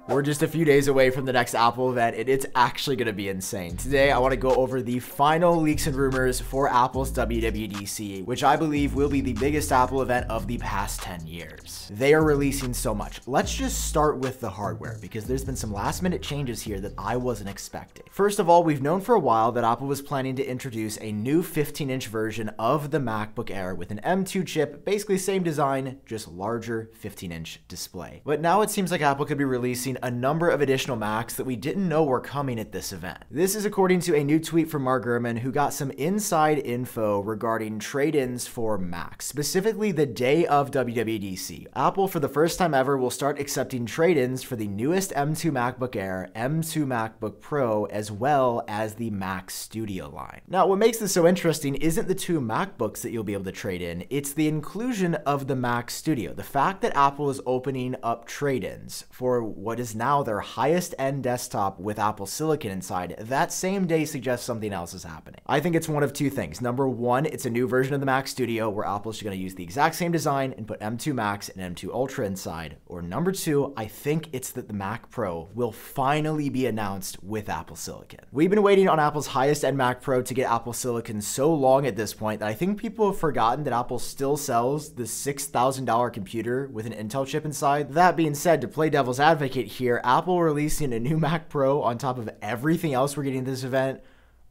We're just a few days away from the next Apple event, and it's actually going to be insane. Today, I want to go over the final leaks and rumors for Apple's WWDC, which I believe will be the biggest Apple event of the past 10 years. They are releasing so much. Let's just start with the hardware, because there's been some last-minute changes here that I wasn't expecting. First of all, we've known for a while that Apple was planning to introduce a new 15-inch version of the MacBook Air with an M2 chip, basically same design, just larger 15-inch display. But now it seems like Apple could be releasing a number of additional Macs that we didn't know were coming at this event. This is according to a new tweet from Mark Gurman, who got some inside info regarding trade-ins for Macs, specifically the day of WWDC. Apple, for the first time ever, will start accepting trade-ins for the newest M2 MacBook Air, M2 MacBook Pro, as well as the Mac Studio line. Now, what makes this so interesting isn't the two MacBooks that you'll be able to trade in, it's the inclusion of the Mac Studio. The fact that Apple is opening up trade-ins for what is now their highest end desktop with Apple Silicon inside, that same day suggests something else is happening. I think it's one of two things. Number one, it's a new version of the Mac Studio where Apple's going to use the exact same design and put M2 Max and M2 Ultra inside. Or number two, I think it's that the Mac Pro will finally be announced with Apple Silicon. We've been waiting on Apple's highest end Mac Pro to get Apple Silicon so long at this point that I think people have forgotten that Apple still sells the $6,000 computer with an Intel chip inside. That being said, to play devil's advocate here, Apple releasing a new Mac Pro on top of everything else we're getting at this event,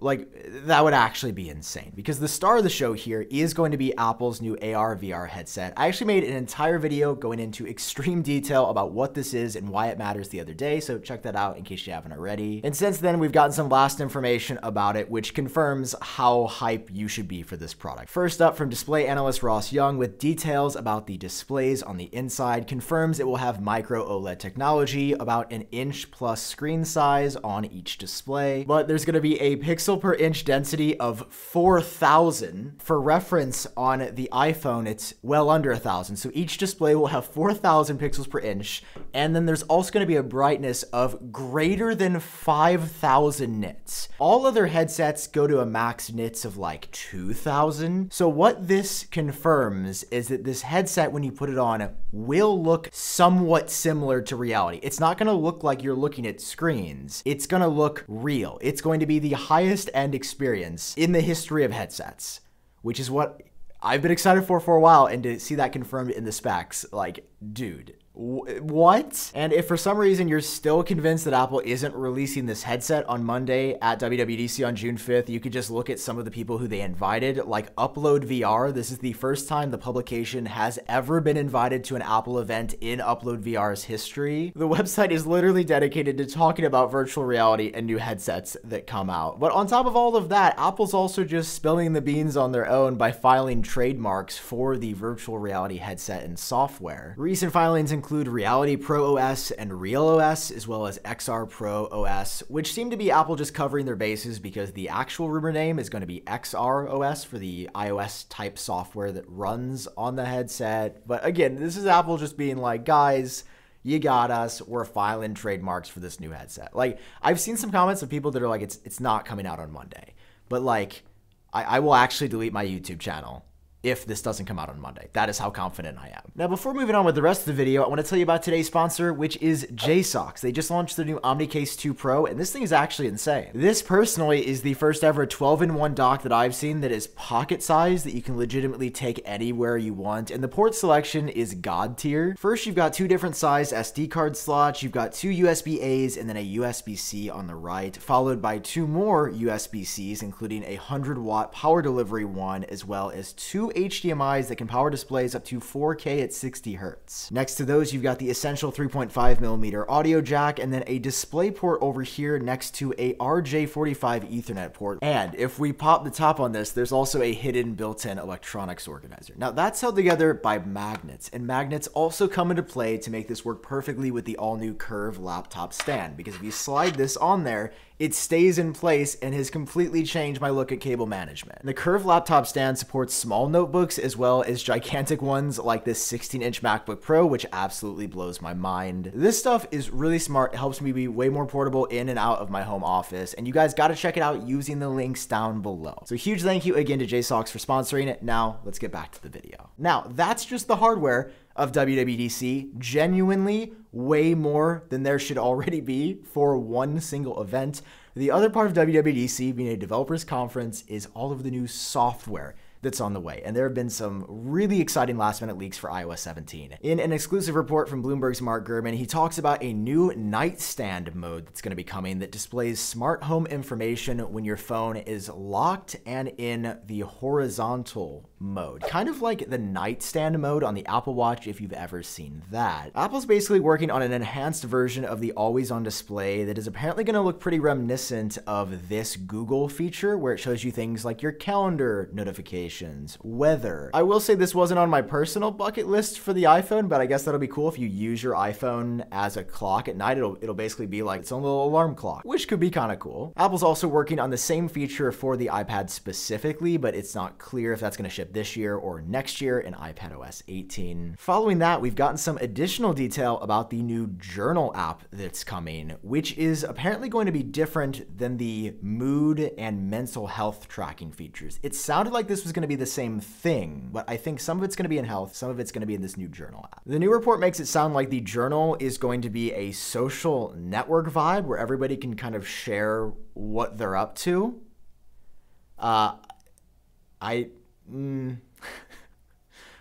like, that would actually be insane, because the star of the show here is going to be Apple's new AR/VR headset. I actually made an entire video going into extreme detail about what this is and why it matters the other day, so check that out in case you haven't already. And since then, we've gotten some last information about it, which confirms how hype you should be for this product. First up, from display analyst Ross Young, with details about the displays on the inside, confirms it will have micro OLED technology, about an inch plus screen size on each display, but there's going to be a pixel per inch density of 4,000. For reference, on the iPhone, it's well under 1,000. So each display will have 4,000 pixels per inch. And then there's also going to be a brightness of greater than 5,000 nits. All other headsets go to a max nits of like 2,000. So what this confirms is that this headset, when you put it on, will look somewhat similar to reality. It's not going to look like you're looking at screens. It's going to look real. It's going to be the highest end experience in the history of headsets, which is what I've been excited for a while, and to see that confirmed in the specs, like, dude, what? And if for some reason you're still convinced that Apple isn't releasing this headset on Monday at WWDC on June 5th, you could just look at some of the people who they invited, like Upload VR. This is the first time the publication has ever been invited to an Apple event in Upload VR's history. The website is literally dedicated to talking about virtual reality and new headsets that come out. But on top of all of that, Apple's also just spilling the beans on their own by filing trademarks for the virtual reality headset and software. Recent filings include Reality Pro OS and Real OS, as well as XR Pro OS, which seem to be Apple just covering their bases because the actual rumor name is going to be XR OS for the iOS type software that runs on the headset. But again, this is Apple just being like, guys, you got us, we're filing trademarks for this new headset. Like, I've seen some comments of people that are like, it's not coming out on Monday. But like, I will actually delete my YouTube channel if this doesn't come out on Monday. That is how confident I am. Now, before moving on with the rest of the video, I want to tell you about today's sponsor, which is JSOX. They just launched their new OmniCase 2 Pro, and this thing is actually insane. This personally is the first ever 12-in-1 dock that I've seen that is pocket size, that you can legitimately take anywhere you want, and the port selection is god tier. First, you've got two different size SD card slots, you've got two USB-A's and then a USB-C on the right, followed by two more USB-C's, including a 100-watt power delivery one, as well as two HDMIs that can power displays up to 4K at 60 Hz. Next to those, you've got the essential 3.5mm audio jack, and then a display port over here next to a RJ45 Ethernet port. And if we pop the top on this, there's also a hidden built-in electronics organizer. Now, that's held together by magnets, and magnets also come into play to make this work perfectly with the all-new Curve laptop stand, because if you slide this on there, it stays in place and has completely changed my look at cable management. The Curve laptop stand supports small notebooks as well as gigantic ones like this 16-inch MacBook Pro, which absolutely blows my mind. This stuff is really smart. It helps me be way more portable in and out of my home office, and you guys got to check it out using the links down below. So huge thank you again to JSOX for sponsoring it. Now let's get back to the video. Now, that's just the hardware. of WWDC. Genuinely way more than there should already be for one single event. The other part of WWDC being a developers conference is all of the new software that's on the way. And there have been some really exciting last minute leaks for iOS 17. In an exclusive report from Bloomberg's Mark Gurman, he talks about a new nightstand mode that's going to be coming that displays smart home information when your phone is locked and in the horizontal mode. Kind of like the nightstand mode on the Apple Watch, if you've ever seen that. Apple's basically working on an enhanced version of the always on display that is apparently going to look pretty reminiscent of this Google feature where it shows you things like your calendar notifications, weather. I will say this wasn't on my personal bucket list for the iPhone, but I guess that'll be cool if you use your iPhone as a clock at night. It'll basically be like its own little alarm clock, which could be kind of cool. Apple's also working on the same feature for the iPad specifically, but it's not clear if that's going to ship this year or next year in iPadOS 18. Following that, we've gotten some additional detail about the new Journal app that's coming, which is apparently going to be different than the mood and mental health tracking features. It sounded like this was going to be the same thing, but I think some of it's going to be in health, some of it's going to be in this new Journal app. The new report makes it sound like the Journal is going to be a social network vibe where everybody can kind of share what they're up to.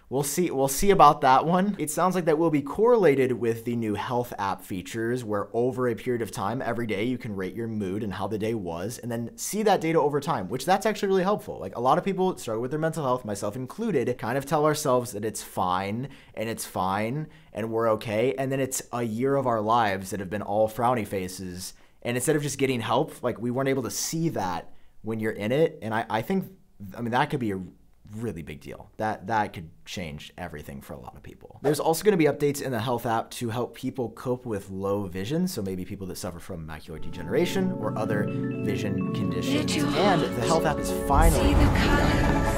We'll see about that one. It sounds like that will be correlated with the new health app features where over a period of time, every day you can rate your mood and how the day was and then see that data over time, which that's actually really helpful. Like a lot of people struggle with their mental health, myself included, kind of tell ourselves that it's fine and we're okay. And then it's a year of our lives that have been all frowny faces. And instead of just getting help, like we weren't able to see that when you're in it. And I think that could be a really big deal. That could change everything for a lot of people. There's also going to be updates in the health app to help people cope with low vision, so maybe people that suffer from macular degeneration or other vision conditions. And the health app is finally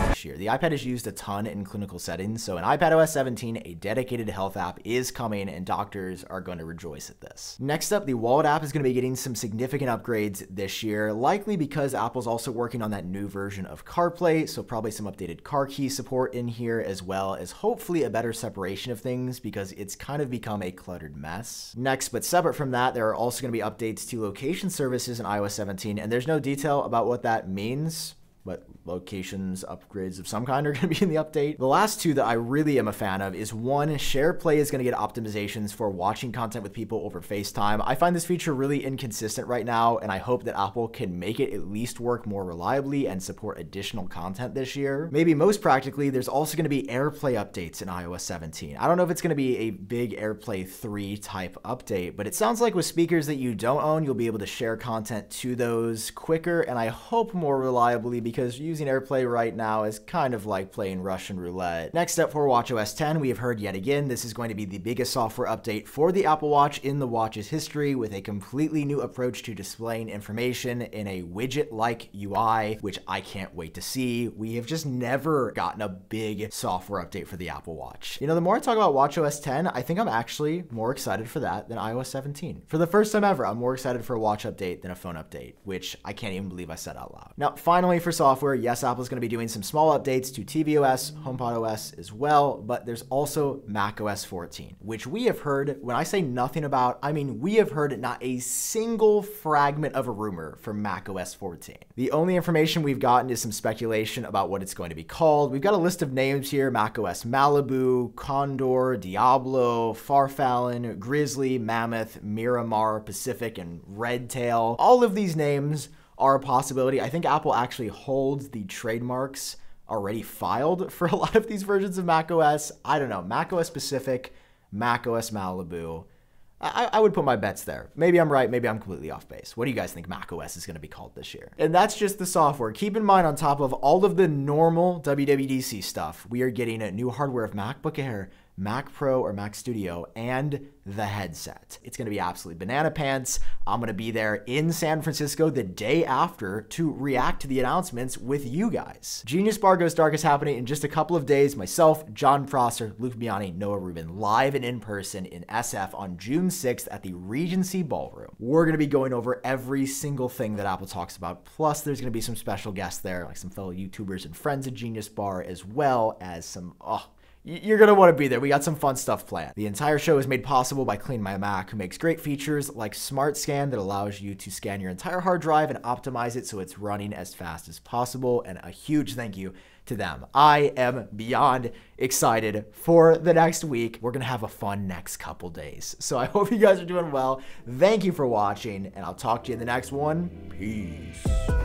this year. The iPad is used a ton in clinical settings, so in iPadOS 17, a dedicated health app is coming and doctors are going to rejoice at this. Next up, the Wallet app is going to be getting some significant upgrades this year, likely because Apple's also working on that new version of CarPlay, so probably some updated car key support in here, as well as hopefully a better separation of things because it's kind of become a cluttered mess. Next, but separate from that, there are also going to be updates to location services in iOS 17, and there's no detail about what that means. But locations upgrades of some kind are going to be in the update. The last two that I really am a fan of is one, SharePlay is going to get optimizations for watching content with people over FaceTime. I find this feature really inconsistent right now, and I hope that Apple can make it at least work more reliably and support additional content this year. Maybe most practically, there's also going to be AirPlay updates in iOS 17. I don't know if it's going to be a big AirPlay 3 type update, but it sounds like with speakers that you don't own, you'll be able to share content to those quicker, and I hope more reliably, because using AirPlay right now is kind of like playing Russian roulette. Next up for watchOS 10, we have heard yet again this is going to be the biggest software update for the Apple Watch in the watch's history, with a completely new approach to displaying information in a widget-like UI, which I can't wait to see. We have just never gotten a big software update for the Apple Watch. You know, the more I talk about watchOS 10, I think I'm actually more excited for that than iOS 17. For the first time ever, I'm more excited for a watch update than a phone update, which I can't even believe I said out loud. Now, finally for software, yes, Apple's going to be doing some small updates to tvOS, HomePodOS as well, but there's also macOS 14, which we have heard, when I say nothing about, I mean we have heard not a single fragment of a rumor for macOS 14. The only information we've gotten is some speculation about what it's going to be called. We've got a list of names here: macOS Malibu, Condor, Diablo, Farfallon, Grizzly, Mammoth, Miramar, Pacific, and Redtail. All of these names are a possibility. I think Apple actually holds the trademarks already filed for a lot of these versions of macOS. I don't know, macOS Pacific, macOS Malibu. I would put my bets there. Maybe I'm right, maybe I'm completely off base. What do you guys think macOS is going to be called this year? And that's just the software. Keep in mind, on top of all of the normal WWDC stuff, we are getting a new hardware of MacBook Air, Mac Pro or Mac Studio, and the headset. It's going to be absolutely banana pants. I'm going to be there in San Francisco the day after to react to the announcements with you guys. Genius Bar Goes Dark is happening in just a couple of days. Myself, John Prosser, Luke Biani, Noah Rubin, live and in person in SF on June 6th at the Regency Ballroom. We're going to be going over every single thing that Apple talks about. Plus, there's going to be some special guests there, like some fellow YouTubers and friends at Genius Bar, as well as some, You're gonna want to be there. We got some fun stuff planned. The entire show is made possible by Clean My Mac, who makes great features like Smart Scan that allows you to scan your entire hard drive and optimize it so it's running as fast as possible. And a huge thank you to them. I am beyond excited for the next week. We're gonna have a fun next couple days. So I hope you guys are doing well. Thank you for watching, and I'll talk to you in the next one. Peace.